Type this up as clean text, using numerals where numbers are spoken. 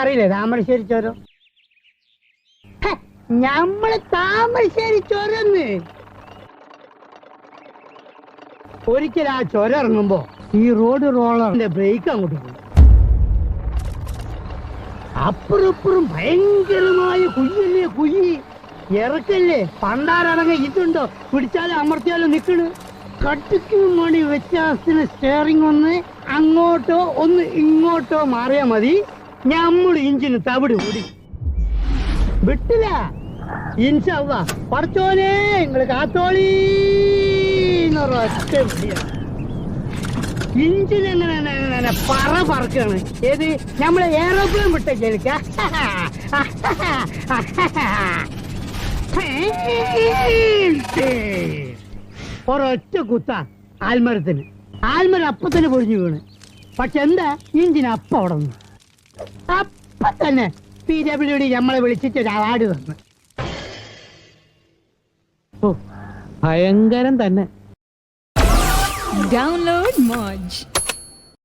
അറിയില്ലേ താമരശ്ശേരി ചുരം? ഞമ്മള് താമരശ്ശേരി ചുരന്ന് ഒരിക്കൽ ആ ചുരം ഇറങ്ങുമ്പോ ഈ റോഡ് റോളറിന്റെ ബ്രേക്ക് അങ്ങോട്ട് പോയി. അപ്പുറപ്പുറം ഭയങ്കരമായ കുയ്യല്ലേ കുയ്യി, ഇറക്കല്ലേ, പണ്ടാരടങ്ങ ഇതുണ്ടോ, പിടിച്ചാലും അമർത്തിയാലും നിക്കണ്. കട്ടിക്കും മണി വ്യത്യാസത്തിന് സ്റ്റിയറിംഗ് ഒന്ന് അങ്ങോട്ടോ ഒന്ന് ഇങ്ങോട്ടോ മാറിയാ മതി, നമ്മുടെ ഇഞ്ചിന് തവിട് കൂടി വിട്ടില്ല. ഇൻഷാ അല്ലാഹ് പടച്ചോനെ നിങ്ങള് കാത്തോളി എന്നൊരൊറ്റ വിളിയാണ്. ഇഞ്ചിനെങ്ങനെ പറക്കാണ്. ഏത് നമ്മളെ എയറോപ്ലെയിൻ വിട്ടേക്ക് എനിക്ക് ഒരൊറ്റ കുത്ത ആൽമരത്തിന്. ആൽമരം അപ്പത്തന്നെ പൊഴിഞ്ഞു വീണ്. പക്ഷെ എന്താ, ഇഞ്ചിന് അപ്പം അവിടെ നിന്ന് അപ്പ തന്നെ PWD നമ്മളെ വിളിച്ചിട്ട് ഒരു അവാർഡ് തന്നു. ഭയങ്കരം തന്നെ. Download Moj.